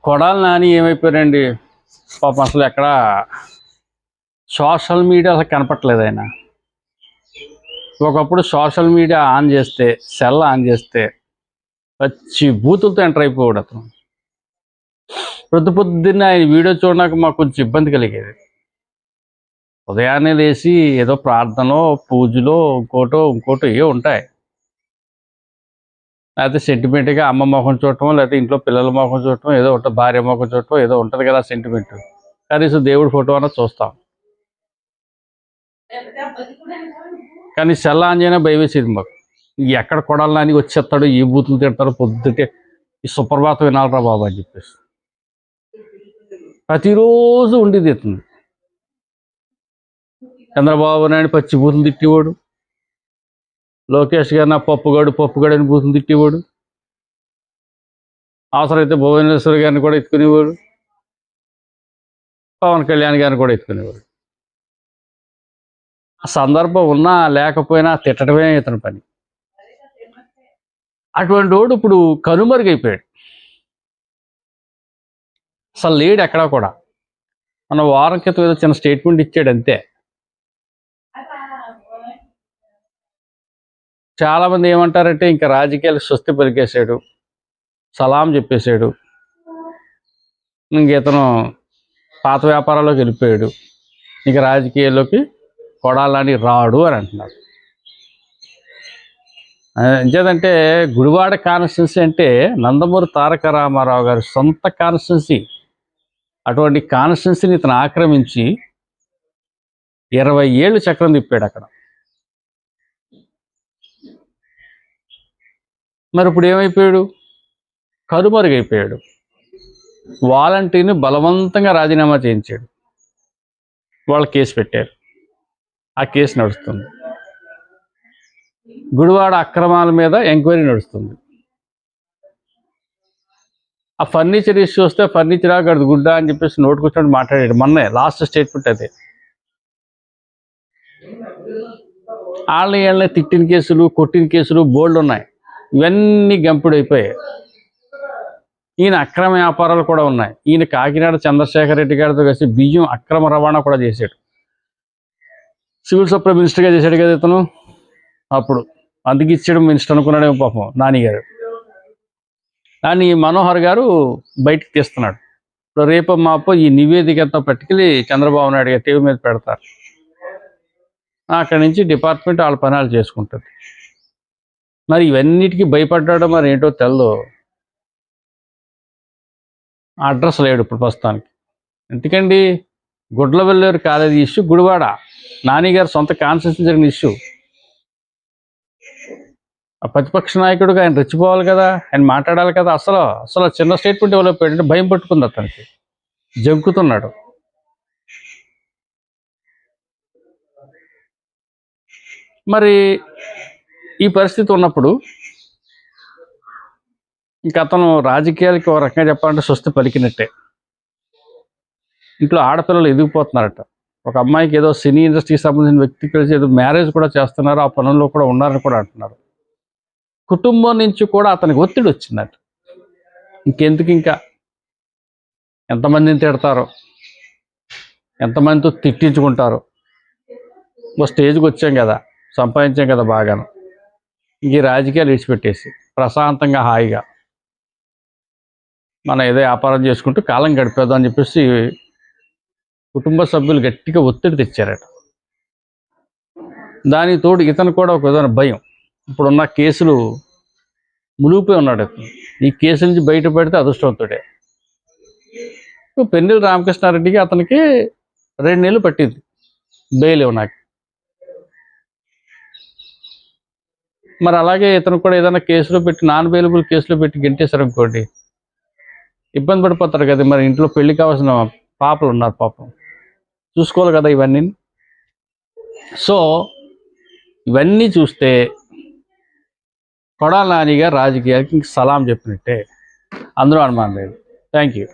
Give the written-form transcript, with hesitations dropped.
కొడాలి నాని ఏమైపోయారండి పాపం, అసలు ఎక్కడ సోషల్ మీడియా అసలు కనపట్లేదు ఆయన. ఒకప్పుడు సోషల్ మీడియా ఆన్ చేస్తే, సెల్ ఆన్ చేస్తే పచ్చి బూతులతో ఎంటర్ అయిపోయాడు అతను. పొద్దున్న ఆయన వీడియో చూడడానికి మాకు కొంచెం ఇబ్బంది కలిగేది. ఉదయాన్నే లేచి ఏదో ప్రార్థనలో, పూజలో, ఇంకోటో ఏ ఉంటాయి. లేకపోతే సెంటిమెంట్గా అమ్మ మొఖం చూడటం, లేకపోతే ఇంట్లో పిల్లల మొఖం చూడటం, ఏదో ఉంటుంది, భార్య మొఖం చూడటం ఏదో ఉంటుంది కదా సెంటిమెంట్. కనీసం దేవుడి ఫోటో అన్న చూస్తాం. కానీ సెల్ ఆన్ చేయనా భయం వేసేది మాకు. ఎక్కడ కొడాలని వచ్చేస్తాడు, ఈ బూతులు తిడతారు, పొద్దుటే ఈ సుప్రభాతం వినాలరా బాబు అని చెప్పేసి ప్రతిరోజు ఉండేది ఎత్తుంది. చంద్రబాబు నాయుడు పచ్చి బూతులు తిట్టేవాడు, లోకేష్ గారు నా పప్పుగాడు అని బూతులు తిట్టేవాడు, అవసరమైతే భువనేశ్వర్ గారిని కూడా ఎత్తుకునేవాడు, పవన్ కళ్యాణ్ గారిని కూడా ఎత్తుకునేవాడు. ఆ సందర్భం ఉన్నా లేకపోయినా తిట్టడమే ఇతని పని. అటువంటి వాడు ఇప్పుడు కనుమరుగైపోయాడు, అసలు లేడు ఎక్కడా కూడా. మన వారం క్రితం ఏదో చిన్న స్టేట్మెంట్ ఇచ్చాడు అంతే. చాలామంది ఏమంటారంటే ఇంకా రాజకీయాలకు స్వస్తి పలికేశాడు, సలాం చెప్పేశాడు, ఇంక ఇతను పాత వ్యాపారాల్లోకి వెళ్ళిపోయాడు, ఇంక రాజకీయాల్లోకి కొడాలని రాడు అని అంటున్నారు. ఎంచేదంటే గుడివాడ కాన్స్టిట్యున్సీ అంటే నందమూరి తారక రామారావు గారి సొంత కాన్స్టిట్యున్సీ. అటువంటి కాన్స్టిట్యున్సీని ఇతను ఆక్రమించి 20 ఏళ్ళు చక్రం తిప్పాడు అక్కడ. మరి ఇప్పుడు ఏమైపోయాడు? కనుమరుగైపోయాడు. వాలంటీర్ని బలవంతంగా రాజీనామా చేయించాడు. వాళ్ళు కేసు పెట్టారు, ఆ కేసు నడుస్తుంది. గుడివాడ అక్రమాల మీద ఎంక్వైరీ నడుస్తుంది. ఆ ఫర్నిచర్ ఇష్యూ వస్తే ఫర్నిచర్ గడు గుడ్డ అని చెప్పేసి నోటుకొచ్చినట్టు మాట్లాడాడు. మొన్నే లాస్ట్ స్టేట్మెంట్ అదే. వాళ్ళని తిట్టిన కేసులు, కొట్టిన కేసులు బోల్డ్ ఉన్నాయి. ఇవన్నీ గంపుడైపోయాయి. ఈయన అక్రమ వ్యాపారాలు కూడా ఉన్నాయి. ఈయన కాకినాడ చంద్రశేఖర్ రెడ్డి గారితో కలిసి బియ్యం అక్రమ రవాణా కూడా చేశాడు. సివిల్ సప్లై మినిస్టర్గా చేశాడు కదా ఇతను. అప్పుడు అందుకు ఇచ్చాడు మినిస్టర్ అనుకున్నాడేమో పాపం నాని గారు. కానీ మనోహర్ గారు బయటకు తీస్తున్నాడు. రేపు మాపో ఈ నివేదికతో పట్టుకెళ్ళి చంద్రబాబు నాయుడు గారి టీవీ మీద పెడతారు. అక్కడి నుంచి డిపార్ట్మెంట్ వాళ్ళ పనాలు చేసుకుంటుంది. మరి ఇవన్నిటికీ భయపడ్డాడో మరి ఏంటో తెలదు. అడ్రస్ లేడు ఇప్పుడు ప్రస్తుతానికి. ఎందుకండి, గుడ్లవెల్లేరు కాలేజీ ఇష్యూ, గుడివాడ నానిగారు సొంత కాన్స్టిట్యూన్సీ జరిగిన ఇష్యూ. ఆ ప్రతిపక్ష నాయకుడిగా ఆయన రెచ్చిపోవాలి కదా, ఆయన మాట్లాడాలి కదా. అసలు చిన్న స్టేట్మెంట్ డెవలప్ అయ్యాడంటే భయం పట్టుకుంది అతనికి, జంకుతున్నాడు. మరి ఈ పరిస్థితి ఉన్నప్పుడు ఇంక అతను రాజకీయాలకి ఒక రకంగా చెప్పాలంటే స్వస్తి పలికినట్టే. ఇంట్లో ఆడపిల్లలు ఎదిగిపోతున్నారట. ఒక అమ్మాయికి ఏదో సినీ ఇండస్ట్రీకి సంబంధించిన వ్యక్తి కలిసి ఏదో మ్యారేజ్ కూడా చేస్తున్నారు, ఆ పనుల్లో కూడా ఉన్నారని కూడా అంటున్నారు. కుటుంబం నుంచి కూడా అతనికి ఒత్తిడి వచ్చిందట. ఇంకెందుకు, ఇంకా ఎంతమందిని తిడతారో, ఎంతమందితో తిట్టించుకుంటారో. ఓ స్టేజ్కి వచ్చాం కదా, సంపాదించాం కదా బాగాను, ఇంక ఈ రాజకీయాలు విడిచిపెట్టేసి ప్రశాంతంగా హాయిగా మనం ఏదో వ్యాపారం చేసుకుంటూ కాలం గడిపేద్దాం అని చెప్పేసి కుటుంబ సభ్యులు గట్టిగా ఒత్తిడి తెచ్చారట. దానికి తోడు ఇతను కూడా ఒక విధమైన భయం. ఇప్పుడున్న కేసులు మునిగిపోయి ఉన్నాడు ఇతను. ఈ కేసు నుంచి బయటపడితే అదృష్టవంతుడే. పెన్నెల రామకృష్ణారెడ్డికి అతనికి 2 నెలలు పట్టింది బెయిల్ ఇవ్వనాకి. మరి అలాగే ఇతను కూడా ఏదైనా కేసులో పెట్టి, నాన్ బెయిలబుల్ కేసులో పెట్టి గెంటేశారు అనుకోండి, ఇబ్బంది పడిపోతారు కదా. మరి ఇంట్లో పెళ్లి కావాల్సిన పాపలు ఉన్నారు, పాపం చూసుకోవాలి కదా ఇవన్నీ. సో ఇవన్నీ చూస్తే కొడాలి నాని గారు రాజకీయాలకి ఇంక సలాం చెప్పినట్టే, అందులో అనుమానం లేదు. Thank you.